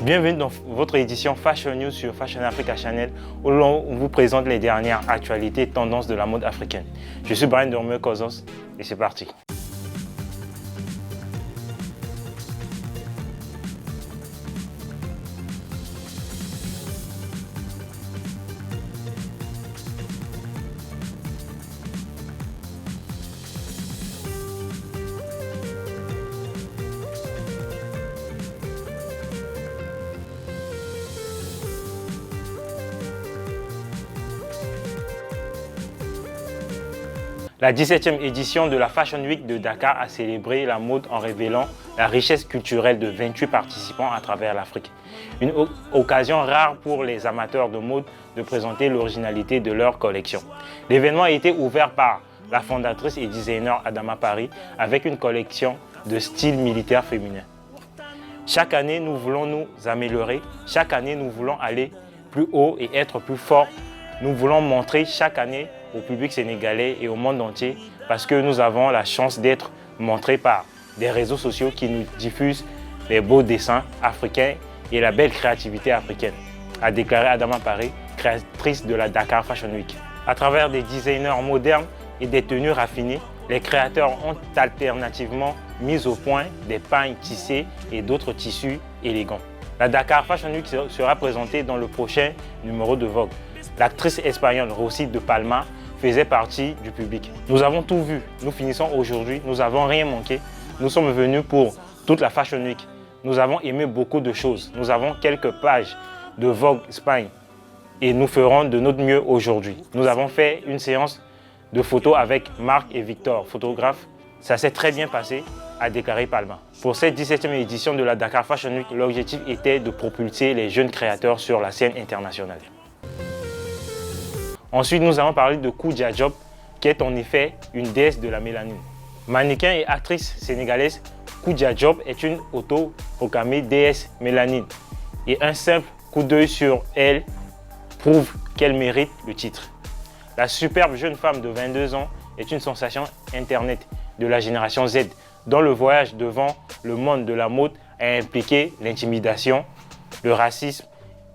Bienvenue dans votre édition Fashion News sur Fashion Africa Channel où l'on vous présente les dernières actualités et tendances de la mode africaine. Je suis Brian Dormeux-Kozos et c'est parti. La 17e édition de la Fashion Week de Dakar a célébré la mode en révélant la richesse culturelle de 28 participants à travers l'Afrique. Une occasion rare pour les amateurs de mode de présenter l'originalité de leur collection. L'événement a été ouvert par la fondatrice et designer Adama Paris avec une collection de style militaire féminin. Chaque année, nous voulons nous améliorer. Chaque année, nous voulons aller plus haut et être plus forts. Nous voulons montrer chaque année au public sénégalais et au monde entier parce que nous avons la chance d'être montrés par des réseaux sociaux qui nous diffusent les beaux dessins africains et la belle créativité africaine, a déclaré Adama Paris, créatrice de la Dakar Fashion Week. À travers des designers modernes et des tenues raffinées, les créateurs ont alternativement mis au point des pagnes tissées et d'autres tissus élégants. La Dakar Fashion Week sera présentée dans le prochain numéro de Vogue. L'actrice espagnole Rosy de Palma faisait partie du public. Nous avons tout vu, nous finissons aujourd'hui, nous n'avons rien manqué. Nous sommes venus pour toute la Fashion Week. Nous avons aimé beaucoup de choses. Nous avons quelques pages de Vogue Espagne et nous ferons de notre mieux aujourd'hui. Nous avons fait une séance de photos avec Marc et Victor, photographes. Ça s'est très bien passé, a déclaré Palma. Pour cette 17e édition de la Dakar Fashion Week, l'objectif était de propulser les jeunes créateurs sur la scène internationale. Ensuite, nous allons parler de Koudia Diop, qui est en effet une déesse de la mélanine. Mannequin et actrice sénégalaise, Koudia Diop est une autoproclamée déesse mélanine. Et un simple coup d'œil sur elle prouve qu'elle mérite le titre. La superbe jeune femme de 22 ans est une sensation Internet de la génération Z, dont le voyage devant le monde de la mode a impliqué l'intimidation, le racisme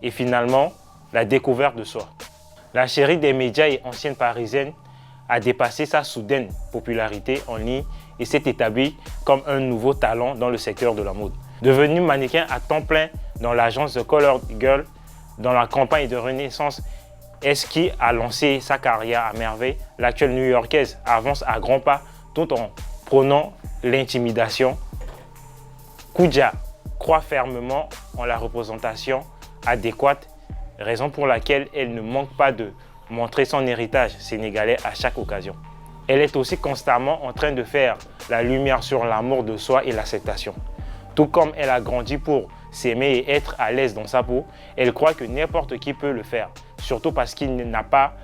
et finalement la découverte de soi. La chérie des médias et ancienne parisienne a dépassé sa soudaine popularité en ligne et s'est établie comme un nouveau talent dans le secteur de la mode. Devenue mannequin à temps plein dans l'agence The Colored Girl, dans la campagne de renaissance qui a lancé sa carrière à merveille, l'actuelle New-Yorkaise avance à grands pas tout en prônant l'intimidation. Koudia croit fermement en la représentation adéquate, raison pour laquelle elle ne manque pas de montrer son héritage sénégalais à chaque occasion. Elle est aussi constamment en train de faire la lumière sur l'amour de soi et l'acceptation. Tout comme elle a grandi pour s'aimer et être à l'aise dans sa peau, elle croit que n'importe qui peut le faire, surtout parce qu'il n'a pas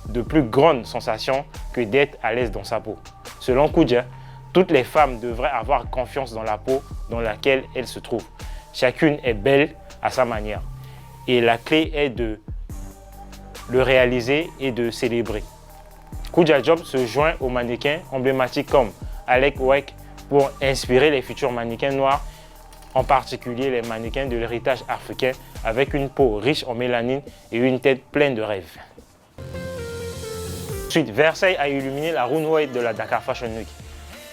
de plus grande sensation que d'être à l'aise dans sa peau. Selon Koudia, toutes les femmes devraient avoir confiance dans la peau dans laquelle elles se trouvent. Chacune est belle à sa manière. Et la clé est de le réaliser et de célébrer. Koudia Diop se joint aux mannequins emblématiques comme Alec Wek pour inspirer les futurs mannequins noirs, en particulier les mannequins de l'héritage africain avec une peau riche en mélanine et une tête pleine de rêves. Ensuite, Versailles a illuminé la runway de la Dakar Fashion Week.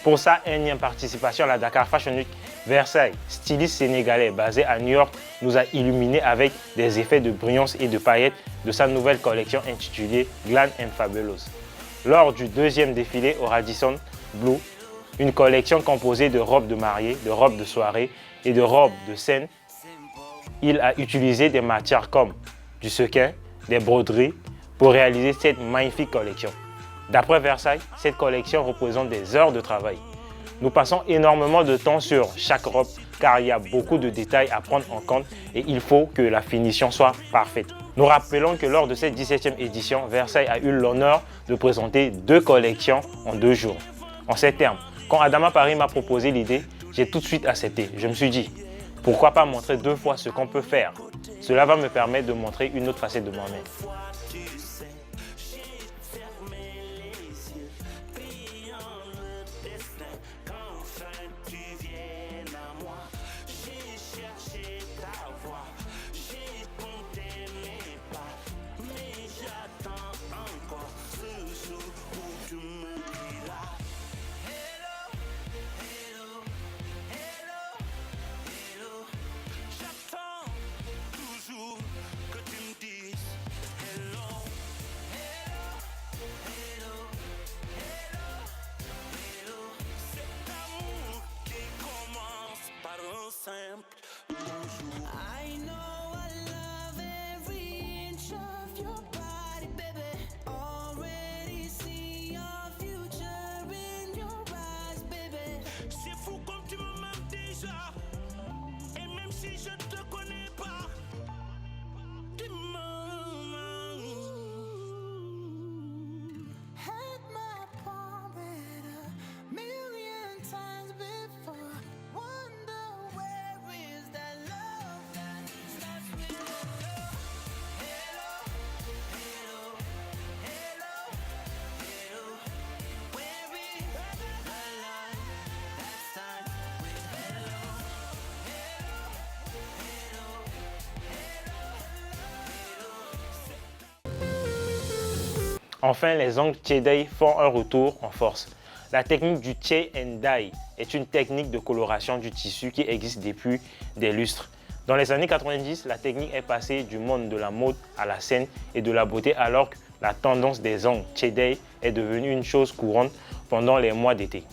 Pour sa énième participation à la Dakar Fashion Week, Versailles, styliste sénégalais basé à New York, nous a illuminés avec des effets de brillance et de paillettes de sa nouvelle collection intitulée Glam and Fabulous. Lors du deuxième défilé au Radisson Blu, une collection composée de robes de mariée, de robes de soirée et de robes de scène, il a utilisé des matières comme du sequin, des broderies pour réaliser cette magnifique collection. D'après Versailles, cette collection représente des heures de travail. Nous passons énormément de temps sur chaque robe car il y a beaucoup de détails à prendre en compte et il faut que la finition soit parfaite. Nous rappelons que lors de cette 17e édition, Versailles a eu l'honneur de présenter 2 collections en 2 jours. En ces termes, quand Adama Paris m'a proposé l'idée, j'ai tout de suite accepté. Je me suis dit, pourquoi pas montrer 2 fois ce qu'on peut faire? Cela va me permettre de montrer une autre facette de moi-même. Enfin, les ongles tie-dye font un retour en force. La technique du tie and dye est une technique de coloration du tissu qui existe depuis des lustres. Dans les années 90, la technique est passée du monde de la mode à la scène et de la beauté, alors que la tendance des ongles tie-dye est devenue une chose courante pendant les mois d'été.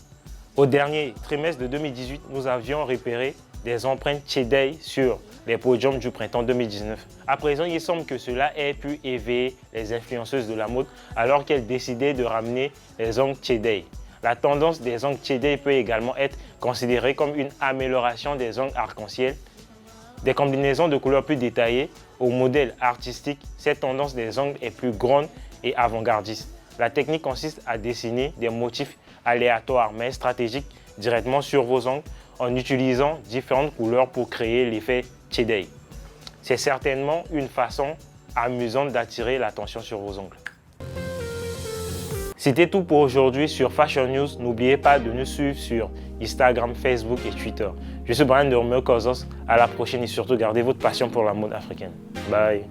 Au dernier trimestre de 2018, nous avions repéré des empreintes tie-dye sur les podiums du printemps 2019. À présent, il semble que cela ait pu éveiller les influenceuses de la mode alors qu'elles décidaient de ramener les ongles tie-dye. La tendance des ongles tie-dye peut également être considérée comme une amélioration des ongles arc-en-ciel. Des combinaisons de couleurs plus détaillées au modèle artistique, cette tendance des ongles est plus grande et avant-gardiste. La technique consiste à dessiner des motifs aléatoires mais stratégiques directement sur vos ongles en utilisant différentes couleurs pour créer l'effet tie-dye. C'est certainement une façon amusante d'attirer l'attention sur vos ongles. C'était tout pour aujourd'hui sur Fashion News. N'oubliez pas de nous suivre sur Instagram, Facebook et Twitter. Je suis Brian de Romeo Causos. À la prochaine et surtout gardez votre passion pour la mode africaine. Bye.